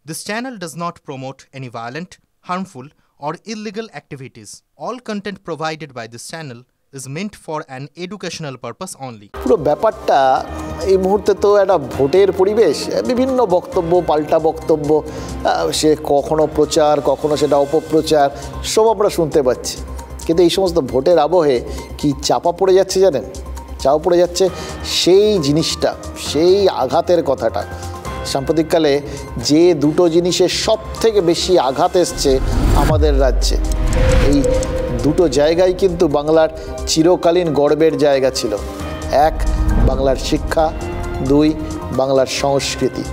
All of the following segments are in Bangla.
This channel does not promote any violent, harmful, or illegal activities. All content provided by this channel is meant for an educational purpose only. পুরো ব্যাপারটা এই মুহূর্তে তো একটা ভোটের পরিবেশ, বিভিন্ন বক্তব্য, পাল্টা বক্তব্য, সে কখনো প্রচার, কখনো সেটা অপপ্রচার, সব আমরা শুনতে পাচ্ছি। কিন্তু এই সমস্ত ভোটের আবহে কি চাপা পড়ে যাচ্ছে জানেন? চাপা পড়ে যাচ্ছে সেই জিনিসটা, সেই আঘাতের কথাটা। সাম্প্রতিককালে যে দুটো জিনিসের সব থেকে বেশি আঘাত এসছে আমাদের রাজ্যে, এই দুটো জায়গায় কিন্তু বাংলার চিরকালীন গর্বের জায়গা ছিল। এক, বাংলার শিক্ষা; দুই, বাংলার সংস্কৃতি।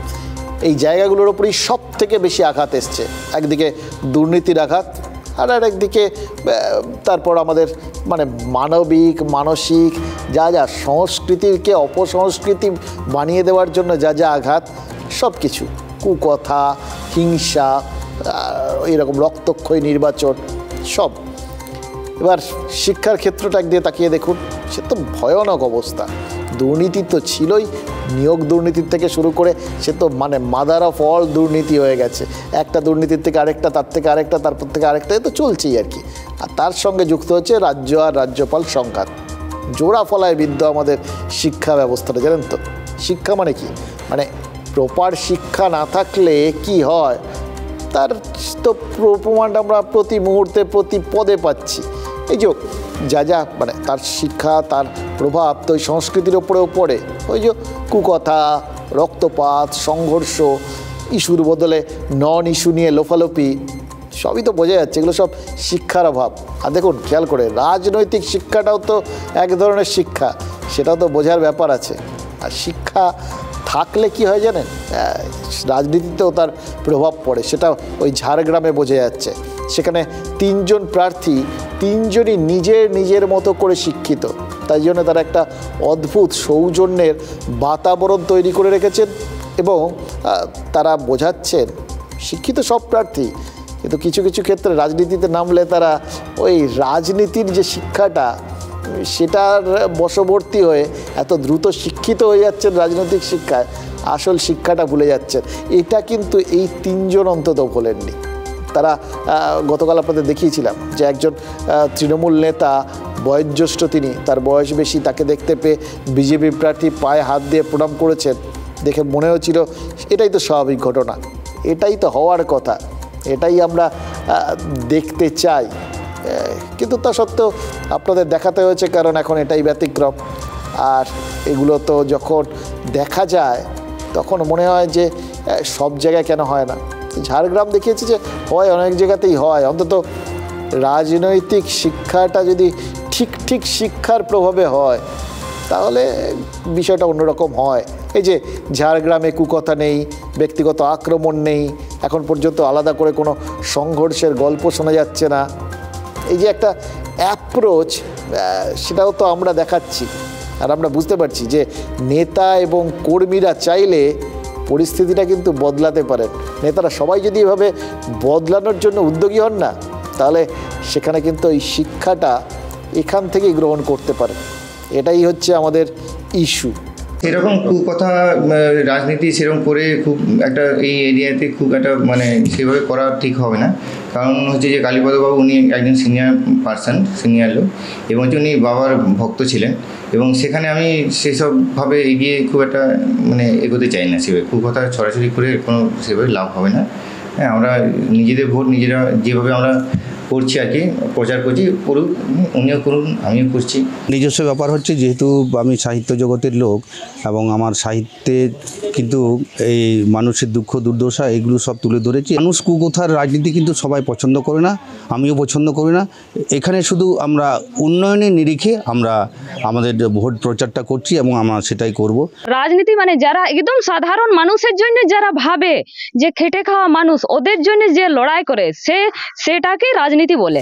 এই জায়গাগুলোর ওপরই সব থেকে বেশি আঘাত এসছে। একদিকে দুর্নীতির আঘাত, আর একদিকে তারপর আমাদের মানবিক, মানসিক যা যা সংস্কৃতিকে অপসংস্কৃতি বানিয়ে দেওয়ার জন্য যা যা আঘাত, সব কিছু, কুকথা, হিংসা, এরকম রক্তক্ষয়ী নির্বাচন, সব। এবার শিক্ষার ক্ষেত্রটা একদিকে তাকিয়ে দেখুন, সে তো ভয়ানক অবস্থা। দুর্নীতি তো ছিলই, নিয়োগ দুর্নীতির থেকে শুরু করে সে তো মাদার অফ অল দুর্নীতি হয়ে গেছে। একটা দুর্নীতির থেকে আরেকটা, তার থেকে আরেকটা, তারপর থেকে আরেকটা, এ তো চলছেই আর কি। আর তার সঙ্গে যুক্ত হচ্ছে রাজ্য আর রাজ্যপাল সংঘাত। জোড়া ফলায় বিদ্ধ আমাদের শিক্ষা ব্যবস্থাটা, জানেন তো? শিক্ষা মানে কি? প্রপার শিক্ষা না থাকলে কি হয় তার তো প্রমাণ আমরা প্রতি মুহূর্তে, প্রতি পদে পাচ্ছি। এই যে যা যা তার শিক্ষা, তার প্রভাব তো ওই সংস্কৃতির ওপরেও পড়ে। ওই যে কুকথা, রক্তপাত, সংঘর্ষ, ইস্যুর বদলে নন ইস্যু নিয়ে লোফালোপি, সবই তো বোঝা যাচ্ছে এগুলো সব শিক্ষার অভাব। আর দেখুন, খেয়াল করে, রাজনৈতিক শিক্ষাটাও তো এক ধরনের শিক্ষা, সেটাও তো বোঝার ব্যাপার আছে। আর শিক্ষা থাকলে কি হয় জানেন? রাজনীতিতেও তার প্রভাব পড়ে। সেটা ওই ঝাড়গ্রামে বোঝা যাচ্ছে। সেখানে তিনজন প্রার্থী, তিনজনই নিজের মতো করে শিক্ষিত। তাই জন্য তারা একটা অদ্ভুত সৌজন্যের বাতাবরণ তৈরি করে রেখেছেন এবং তারা বোঝাচ্ছেন শিক্ষিত সব প্রার্থী, কিন্তু কিছু কিছু ক্ষেত্রে রাজনীতিতে নামলে তারা ওই রাজনীতির যে শিক্ষাটা, সেটার বশবর্তী হয়ে এত দ্রুত শিক্ষিত হয়ে যাচ্ছেন রাজনৈতিক শিক্ষায়, আসল শিক্ষাটা ভুলে যাচ্ছেন। এটা কিন্তু এই তিনজন অন্তত ভোলেননি। তারা গতকাল আপনাদের দেখিয়েছিলাম যে একজন তৃণমূল নেতা, বয়োজ্যেষ্ঠ তিনি, তার বয়স বেশি, তাকে দেখতে পেয়ে বিজেপি প্রার্থী পায়ে হাত দিয়ে প্রণাম করেছেন। দেখে মনে হচ্ছিল এটাই তো স্বাভাবিক ঘটনা, এটাই তো হওয়ার কথা, এটাই আমরা দেখতে চাই। কিন্তু তা সত্ত্বেও আপনাদের দেখাতে হয়েছে, কারণ এখন এটাই ব্যতিক্রম। আর এগুলো তো যখন দেখা যায় তখন মনে হয় যে সব জায়গায় কেন হয় না। ঝাড়গ্রাম দেখিয়েছে যে হয়, অনেক জায়গাতেই হয়। অন্তত রাজনৈতিক শিক্ষাটা যদি ঠিক শিক্ষার প্রভাবে হয় তাহলে বিষয়টা অন্যরকম হয়। এই যে ঝাড়গ্রামে কুকথা নেই, ব্যক্তিগত আক্রমণ নেই, এখন পর্যন্ত আলাদা করে কোনো সংঘর্ষের গল্প শোনা যাচ্ছে না। এই যে একটা অ্যাপ্রোচ, সেটাও তো আমরা দেখাচ্ছি। আর আমরা বুঝতে পারছি যে নেতা এবং কর্মীরা চাইলে পরিস্থিতিটা কিন্তু বদলাতে পারেন। নেতারা সবাই যদি এভাবে বদলানোর জন্য উদ্যোগী হন না, তাহলে সেখানে কিন্তু এই শিক্ষাটা এখান থেকেই গ্রহণ করতে পারে। এটাই হচ্ছে আমাদের ইস্যু। এরকম কুকথা রাজনীতি সেরকম করে খুব একটা এই এরিয়াতে খুব একটা সেভাবে করা ঠিক হবে না। কারণ হচ্ছে যে কালীপদবাবু উনি একজন সিনিয়র পার্সন, সিনিয়র লোক, এবং উনি বাবার ভক্ত ছিলেন, এবং সেখানে আমি সেসবভাবে এগিয়ে খুব একটা এগোতে চাই না। সেভাবে কুকথা ছড়াছড়ি করে কোনো সেভাবে লাভ হবে না। হ্যাঁ, আমরা নিজেদের ভোট নিজেরা যেভাবে আমরা করছি আর কি, প্রচার করছি, করুক, উনিও করুন, আমিও করছি। নিজস্ব ব্যাপার হচ্ছে, যেহেতু আমি সাহিত্য জগতের লোক এবং আমার সাহিত্যে কিন্তু এই মানুষের দুঃখ দুর্দশা এগুলো সব তুলে ধরেছি। মানুষ কুকথার রাজনীতি কিন্তু সবাই পছন্দ করে না, আমিও পছন্দ করি না। এখানে শুধু আমরা উন্নয়নের নিরিখে আমরা আমাদের ভোট প্রচারটা করছি এবং আমরা সেটাই করব। রাজনীতি যারা একদম সাধারণ মানুষের জন্য, যারা ভাবে যে খেটে খাওয়া মানুষ, ওদের জন্য যে লড়াই করে, সেটাকে রাজনীতি বলে।